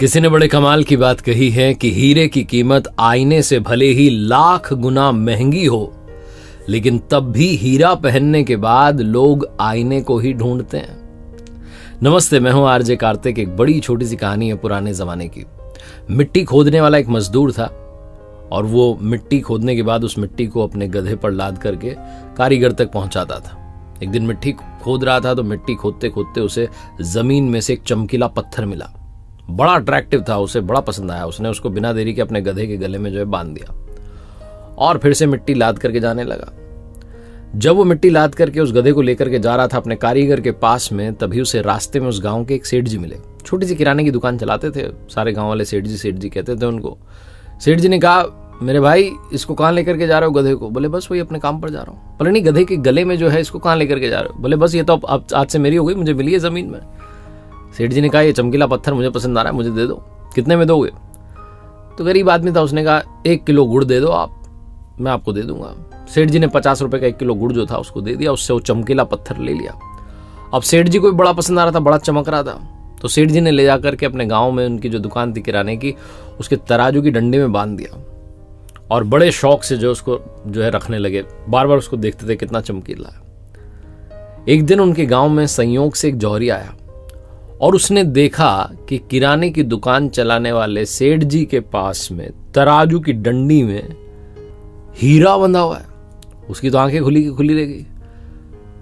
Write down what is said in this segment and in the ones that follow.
किसी ने बड़े कमाल की बात कही है कि हीरे की कीमत आईने से भले ही लाख गुना महंगी हो, लेकिन तब भी हीरा पहनने के बाद लोग आईने को ही ढूंढते हैं। नमस्ते, मैं हूं आरजे कार्तिक। एक बड़ी छोटी सी कहानी है पुराने जमाने की। मिट्टी खोदने वाला एक मजदूर था और वो मिट्टी खोदने के बाद उस मिट्टी को अपने गधे पर लाद करके कारीगर तक पहुंचाता था। एक दिन मिट्टी खोद रहा था तो मिट्टी खोदते खोदते उसे जमीन में से एक चमकीला पत्थर मिला। बड़ा अट्रैक्टिव था, उसे बड़ा पसंद आया। उसने उसको बिना देरी के अपने गधे के गले में बांध दिया और फिर से मिट्टी लाद करके जाने लगा। जब वो मिट्टी लाद करके उस गधे को लेकर के जा रहा था अपने कारीगर के पास में, तभी उसे रास्ते में उस गांव के एक सेठ जी मिले। छोटी सी किराने की दुकान चलाते थे, सारे गांव वाले सेठ जी कहते थे उनको। सेठ जी ने कहा, मेरे भाई इसको कहाँ लेकर के जा रहे हो गधे को? बोले बस वही अपने काम पर जा रहा हूँ। बोले नहीं, गधे के गले में जो है इसको कहाँ लेकर के जा रहे हो? बोले बस ये तो अब आज से मेरी हो गई, मुझे मिली है जमीन में। सेठ जी ने कहा, ये चमकीला पत्थर मुझे पसंद आ रहा है, मुझे दे दो। कितने में दोगे? तो गरीब आदमी था, उसने कहा 1 किलो गुड़ दे दो आप, मैं आपको दे दूंगा। सेठ जी ने 50 रुपए का 1 किलो गुड़ जो था उसको दे दिया, उससे वो चमकीला पत्थर ले लिया। अब सेठ जी को भी बड़ा पसंद आ रहा था, बड़ा चमक रहा था। तो सेठ जी ने ले जाकर के अपने गांव में उनकी जो दुकान थी किराने की, उसके तराजू की डंडी में बांध दिया और बड़े शौक से उसको रखने लगे। बार बार उसको देखते थे कितना चमकीला है। एक दिन उनके गांव में संयोग से एक जौहरी आया और उसने देखा कि किराने की दुकान चलाने वाले सेठ जी के पास में तराजू की डंडी में हीरा बंधा हुआ है। उसकी तो आंखें खुली की खुली रह गई।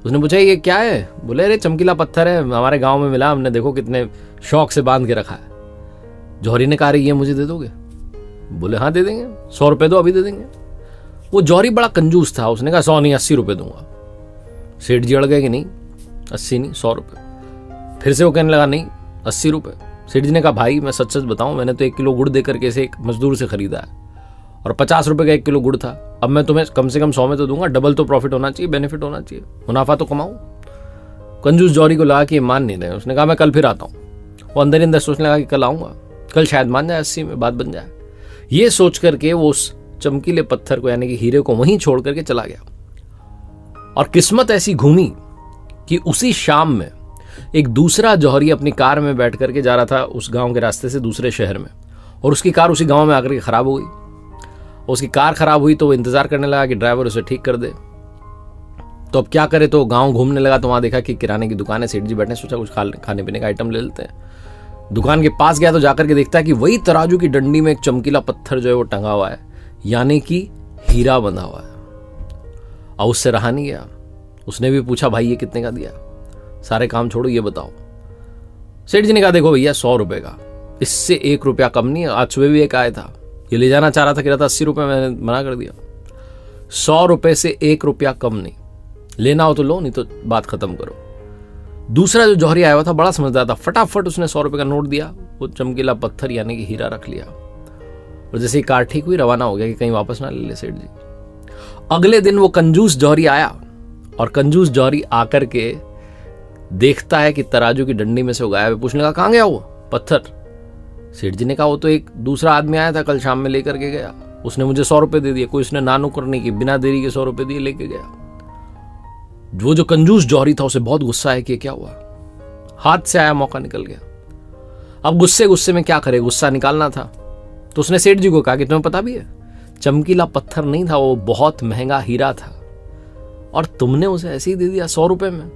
उसने पूछा, ये क्या है? बोले, अरे चमकीला पत्थर है, हमारे गांव में मिला, हमने देखो कितने शौक से बांध के रखा है। जौहरी ने कहा, ये मुझे दे दोगे? बोले हाँ दे देंगे, 100 रुपए दो, अभी दे देंगे। वो जौहरी बड़ा कंजूस था, उसने कहा 100 नहीं 80 रुपए दूंगा। सेठ जी अड़ गए कि नहीं 80 नहीं 100 रुपए। फिर से वो कहने लगा नहीं 80 रुपए। सेठ जी ने कहा, भाई मैं सच सच बताऊं, मैंने तो 1 किलो गुड़ देकर के इसे एक मजदूर से खरीदा है और 50 रुपए का 1 किलो गुड़ था। अब मैं तुम्हें कम से कम 100 में तो दूंगा, डबल तो प्रॉफिट होना चाहिए, बेनिफिट होना चाहिए, मुनाफा तो कमाऊं। कंजूस जौहरी को लगा कि ये मान नहीं रहे। उसने कहा, मैं कल फिर आता हूं। वो अंदर ही अंदर सोचने लगा कि कल आऊंगा, कल शायद मान जाए, 80 में बात बन जाए। ये सोच करके वो उस चमकीले पत्थर को यानी कि हीरे को वहीं छोड़ करके चला गया। और किस्मत ऐसी घूमी कि उसी शाम में एक दूसरा जौहरी अपनी कार में बैठ करके जा रहा था उस गांव के रास्ते से दूसरे शहर में, और उसकी कार उसी गांव में आकर के खराब हो गई। उसकी कार खराब हुई तो वो इंतजार करने लगा कि ड्राइवर उसे ठीक कर दे। तो अब क्या करे, तो गांव घूमने लगा तो वहां देखा कि किराने की दुकान है, सेठ जी बैठे, सोचा कुछ खाने पीने का आइटम ले लेते हैं। दुकान के पास गया तो जाकर के देखता है कि वही तराजू की डंडी में एक चमकीला पत्थर जो है वो टंगा हुआ है, यानी कि हीरा बंधा हुआ है। और उससे रहा नहीं गया, उसने भी पूछा, भाई ये कितने का दिया? सारे काम छोड़ो, ये बताओ। सेठ जी ने कहा, देखो भैया 100 रुपए का, इससे 1 रुपया कम नहीं है। आज सुबह भी एक आया था, ये ले जाना चाह रहा था, कह रहा था 80 रुपए, मैंने मना कर दिया। 100 रुपए से 1 रुपया कम नहीं, लेना हो तो लो, नहीं तो बात खत्म करो। दूसरा जो जौहरी आया हुआ था बड़ा समझदार था, फटाफट उसने 100 रुपए का नोट दिया, वो चमकीला पत्थर यानी कि हीरा रख लिया और जैसे ही कार ठीक हुई रवाना हो गया कि कहीं वापस ना ले ले सेठ जी। अगले दिन वो कंजूस जौहरी आया और कंजूस जौहरी आकर के देखता है कि तराजू की डंडी में से वो गायब है। पूछने का, कहां गया वो पत्थर? सेठ जी ने कहा, वो तो एक दूसरा आदमी आया था कल शाम में, लेकर के गया, उसने मुझे 100 रुपए दे दिए। कोई उसने ना नुक्कर नहीं की, बिना देरी के 100 रुपए दिए लेके गया। वो जो कंजूस जौहरी था उसे बहुत गुस्सा है कि क्या हुआ, हाथ से आया मौका निकल गया। अब गुस्से में क्या करे, गुस्सा निकालना था। तो उसने सेठ जी को कहा कि तुम्हें पता भी है, चमकीला पत्थर नहीं था, वो बहुत महंगा हीरा था और तुमने उसे ऐसे ही दे दिया 100 रुपए में।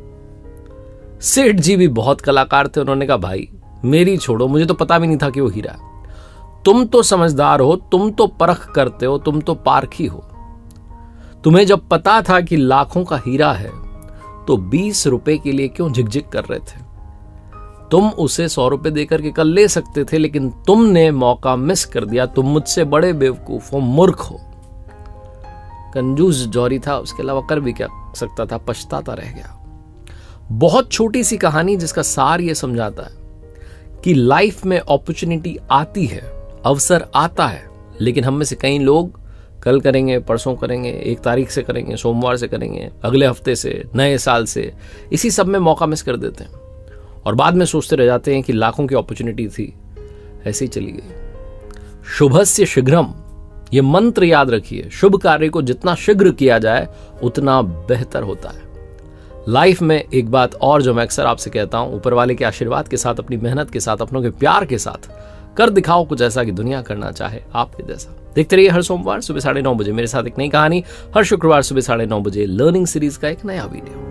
सेठ जी भी बहुत कलाकार थे, उन्होंने कहा, भाई मेरी छोड़ो, मुझे तो पता भी नहीं था कि वो हीरा। तुम तो समझदार हो, तुम तो परख करते हो, तुम तो पारखी हो। तुम्हें जब पता था कि लाखों का हीरा है तो 20 रुपए के लिए क्यों झिकझिक कर रहे थे? तुम उसे 100 रुपए देकर के कल ले सकते थे, लेकिन तुमने मौका मिस कर दिया। तुम मुझसे बड़े बेवकूफ हो, मूर्ख हो। कंजूस जौहरी था, उसके अलावा कर भी क्या सकता था, पछताता रह गया। बहुत छोटी सी कहानी जिसका सार यह समझाता है कि लाइफ में अपॉर्चुनिटी आती है, अवसर आता है, लेकिन हम में से कई लोग कल करेंगे, परसों करेंगे, 1 तारीख से करेंगे, सोमवार से करेंगे, अगले हफ्ते से, नए साल से, इसी सब में मौका मिस कर देते हैं और बाद में सोचते रह जाते हैं कि लाखों की अपॉर्चुनिटी थी, ऐसे ही चली गई। शुभस्य शीघ्रम, ये मंत्र याद रखिए। शुभ कार्य को जितना शीघ्र किया जाए उतना बेहतर होता है। लाइफ में एक बात और जो मैं अक्सर आपसे कहता हूं, ऊपर वाले के आशीर्वाद के साथ, अपनी मेहनत के साथ, अपनों के प्यार के साथ कर दिखाओ कुछ ऐसा कि दुनिया करना चाहे आपके जैसा। देखते रहिए हर सोमवार सुबह 9:30 बजे मेरे साथ एक नई कहानी, हर शुक्रवार सुबह 9:30 बजे लर्निंग सीरीज का एक नया वीडियो।